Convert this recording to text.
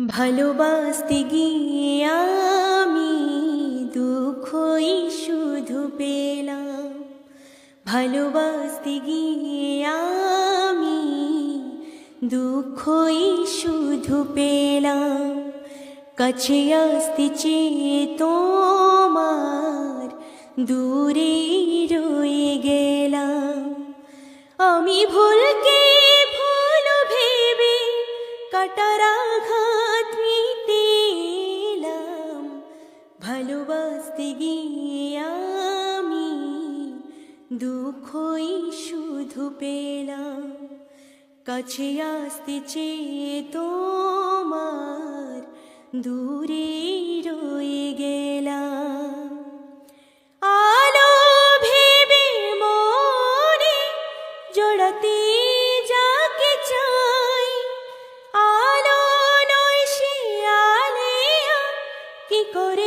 ভালোবাসতে গিয়ে আমি দুঃখই শুধু পেলাম। ভালোবাসতে গিয়ে আমি দুঃখই শুধু পেলাম। কাছে আসতে চেয়ে তোমার দূরে রয়ে গেলাম। আমি ভুলকে ভুল ভেবে কাটার আঘাত নিতে এলাম। ভালোবাসতে গিয়ে আমি দুঃখই শুধু পেলাম। কাছে আসতে চেয়ে তোমার দূরে রয়ে গেলাম। আলো ভেবে মনে জড়াতে যাকে চাই, আলো নয় সে আলেয়া কি করে